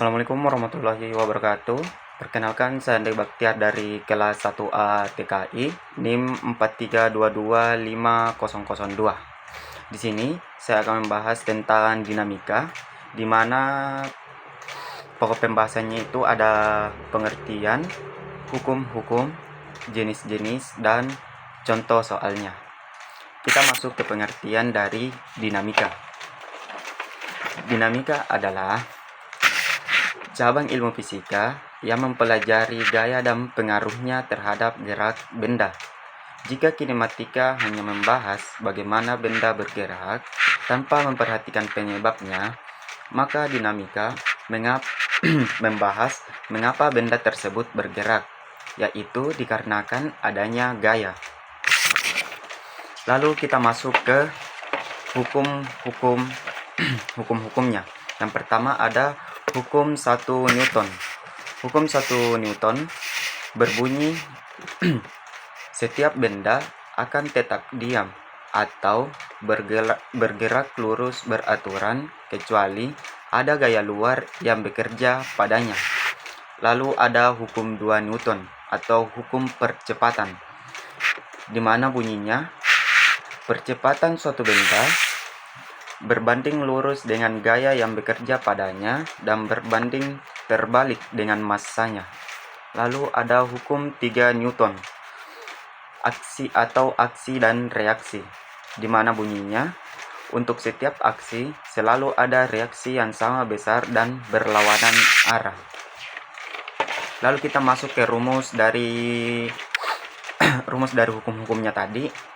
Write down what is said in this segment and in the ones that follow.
Assalamualaikum warahmatullahi wabarakatuh. Perkenalkan, saya Andek Baktiar dari kelas 1A TKI, NIM 43225002. Di sini saya akan membahas tentang dinamika, di mana pokok pembahasannya itu ada pengertian, hukum-hukum, jenis-jenis, dan contoh soalnya. Kita masuk ke pengertian dari dinamika. Dinamika adalah cabang ilmu fisika yang mempelajari gaya dan pengaruhnya terhadap gerak benda. Jika kinematika hanya membahas bagaimana benda bergerak tanpa memperhatikan penyebabnya, maka dinamika membahas mengapa benda tersebut bergerak, yaitu dikarenakan adanya gaya. Lalu kita masuk ke hukum-hukumnya. Yang pertama ada hukum 1 Newton. Hukum 1 Newton berbunyi setiap benda akan tetap diam atau bergerak lurus beraturan kecuali ada gaya luar yang bekerja padanya. Lalu ada hukum 2 Newton atau hukum percepatan, di mana bunyinya percepatan suatu benda berbanding lurus dengan gaya yang bekerja padanya dan berbanding terbalik dengan massanya. Lalu ada hukum 3 Newton, aksi dan reaksi, di mana bunyinya untuk setiap aksi selalu ada reaksi yang sama besar dan berlawanan arah. Lalu kita masuk ke rumus dari hukum-hukumnya tadi.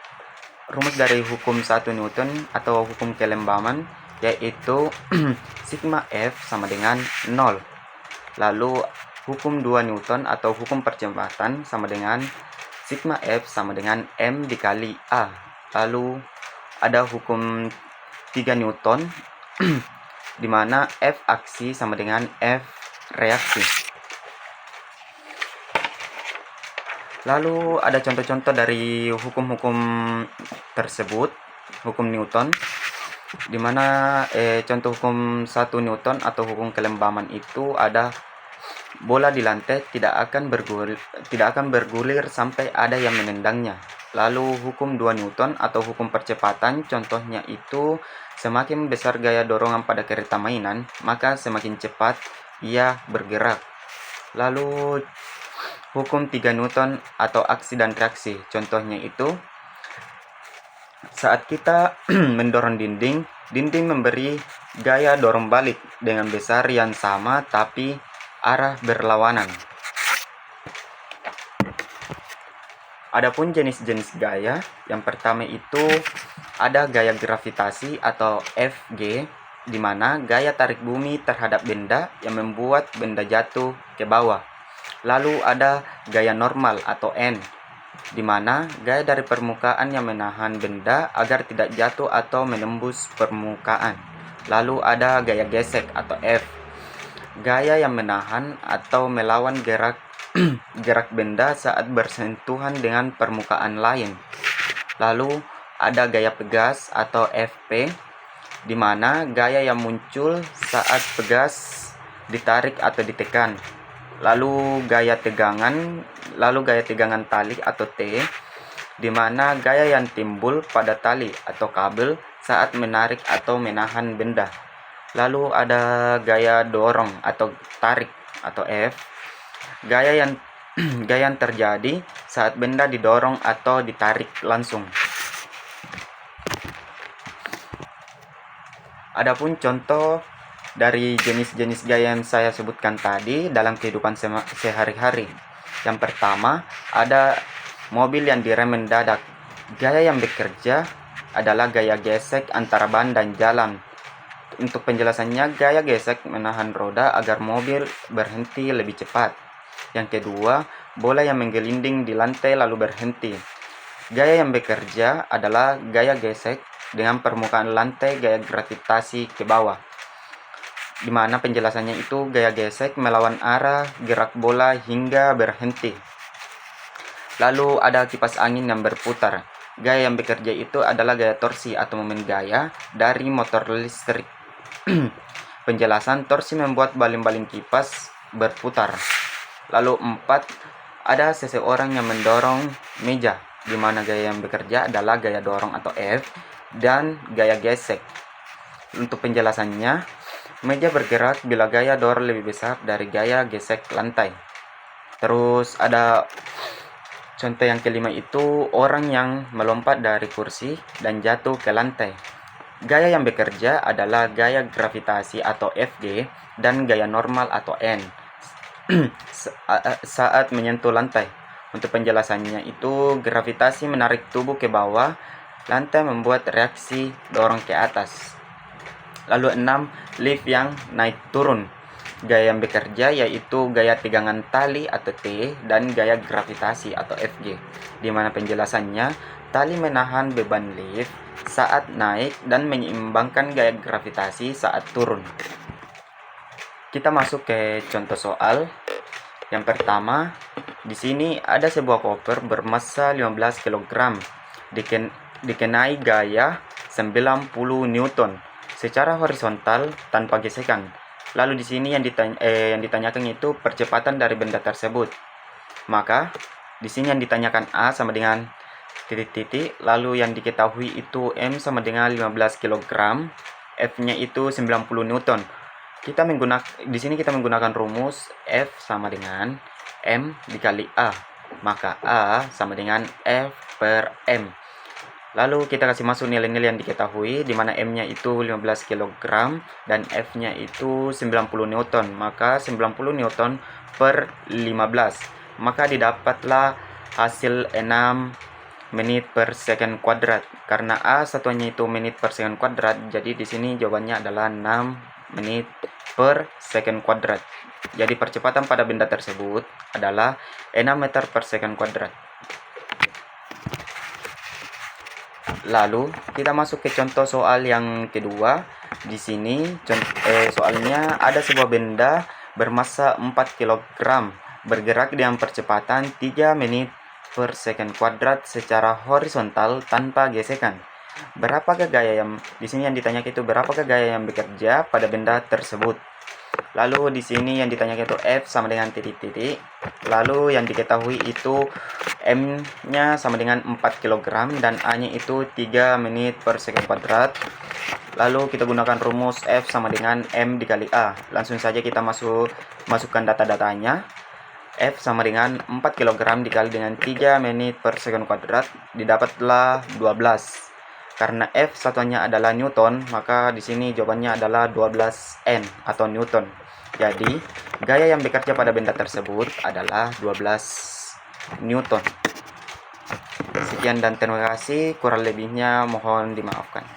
Rumus dari hukum 1 Newton atau hukum kelembaman yaitu sigma F sama dengan 0. Lalu hukum 2 Newton atau hukum percepatan sama dengan sigma F sama dengan M dikali A. Lalu ada hukum 3 Newton di mana F aksi sama dengan F reaksi. Lalu ada contoh-contoh dari hukum-hukum tersebut, hukum Newton, di mana contoh hukum 1 Newton atau hukum kelembaman itu ada bola di lantai tidak akan bergulir sampai ada yang menendangnya. Lalu hukum 2 Newton atau hukum percepatan, contohnya itu semakin besar gaya dorongan pada kereta mainan, maka semakin cepat ia bergerak. Lalu hukum 3 Newton atau aksi dan reaksi, contohnya itu saat kita mendorong dinding memberi gaya dorong balik dengan besar yang sama tapi arah berlawanan. Adapun jenis-jenis gaya, yang pertama itu ada gaya gravitasi atau Fg, di mana gaya tarik bumi terhadap benda yang membuat benda jatuh ke bawah. Lalu ada gaya normal atau N, di mana gaya dari permukaan yang menahan benda agar tidak jatuh atau menembus permukaan. Lalu ada gaya gesek atau F, gaya yang menahan atau melawan gerak benda saat bersentuhan dengan permukaan lain. Lalu ada gaya pegas atau Fp, di mana gaya yang muncul saat pegas ditarik atau ditekan. Lalu gaya tegangan tali atau T, di mana gaya yang timbul pada tali atau kabel saat menarik atau menahan benda. Lalu ada gaya dorong atau tarik atau F, gaya yang terjadi saat benda didorong atau ditarik langsung. Adapun contoh dari jenis-jenis gaya yang saya sebutkan tadi dalam kehidupan sehari-hari. Yang pertama, ada mobil yang direm mendadak. Gaya yang bekerja adalah gaya gesek antara ban dan jalan. Untuk penjelasannya, gaya gesek menahan roda agar mobil berhenti lebih cepat. Yang kedua, bola yang menggelinding di lantai lalu berhenti. Gaya yang bekerja adalah gaya gesek dengan permukaan lantai gaya gravitasi ke bawah, di mana penjelasannya itu gaya gesek melawan arah gerak bola hingga berhenti. Lalu ada kipas angin yang berputar. Gaya yang bekerja itu adalah gaya torsi atau momen gaya dari motor listrik. penjelasan torsi membuat baling-baling kipas berputar. Lalu 4, ada seseorang yang mendorong meja, di mana gaya yang bekerja adalah gaya dorong atau F dan gaya gesek. Untuk penjelasannya, meja bergerak bila gaya dorong lebih besar dari gaya gesek lantai. Terus ada contoh yang kelima itu orang yang melompat dari kursi dan jatuh ke lantai. Gaya yang bekerja adalah gaya gravitasi atau Fg dan gaya normal atau N saat menyentuh lantai. Untuk penjelasannya itu gravitasi menarik tubuh ke bawah, lantai membuat reaksi dorong ke atas. Lalu 6, lift yang naik turun. Gaya yang bekerja yaitu gaya tegangan tali atau T dan gaya gravitasi atau Fg, di mana penjelasannya tali menahan beban lift saat naik dan menyeimbangkan gaya gravitasi saat turun. Kita masuk ke contoh soal. Yang pertama, di sini ada sebuah koper bermassa 15 kg dikenai gaya 90 Newton secara horizontal tanpa gesekan. Lalu di sini yang ditanyakan itu percepatan dari benda tersebut. Maka di sini yang ditanyakan A sama dengan titik-titik, lalu yang diketahui itu M sama dengan 15 kg, F-nya itu 90 Newton. Di sini kita menggunakan rumus F sama dengan M dikali A. Maka A sama dengan F per M. Lalu kita kasih masuk nilai-nilai yang diketahui, di mana M-nya itu 15 kg dan F-nya itu 90 Newton. Maka 90 Newton per 15. Maka didapatlah hasil 6 menit per second kuadrat. Karena A satuannya itu menit per second kuadrat, jadi di sini jawabannya adalah 6 menit per second kuadrat. Jadi percepatan pada benda tersebut adalah 6 meter per second kuadrat. Lalu kita masuk ke contoh soal yang kedua. Di sini soalnya ada sebuah benda bermassa 4 kg bergerak dengan percepatan 3 menit per second kuadrat secara horizontal tanpa gesekan. Berapakah gaya yang di sini yang ditanyakan itu berapakah gaya yang bekerja pada benda tersebut? Lalu di sini yang ditanyakan itu F sama dengan titik-titik. Lalu yang diketahui itu M-nya sama dengan 4 kg dan A-nya itu 3 menit per second kuadrat. Lalu kita gunakan rumus F sama dengan M dikali A. Langsung saja kita masukkan data-datanya. F sama dengan 4 kg dikali dengan 3 menit per second kuadrat, didapatlah 12. Karena F satuannya adalah Newton, maka di sini jawabannya adalah 12 N atau Newton. Jadi, gaya yang bekerja pada benda tersebut adalah 12 Newton. Sekian dan terima kasih, kurang lebihnya mohon dimaafkan.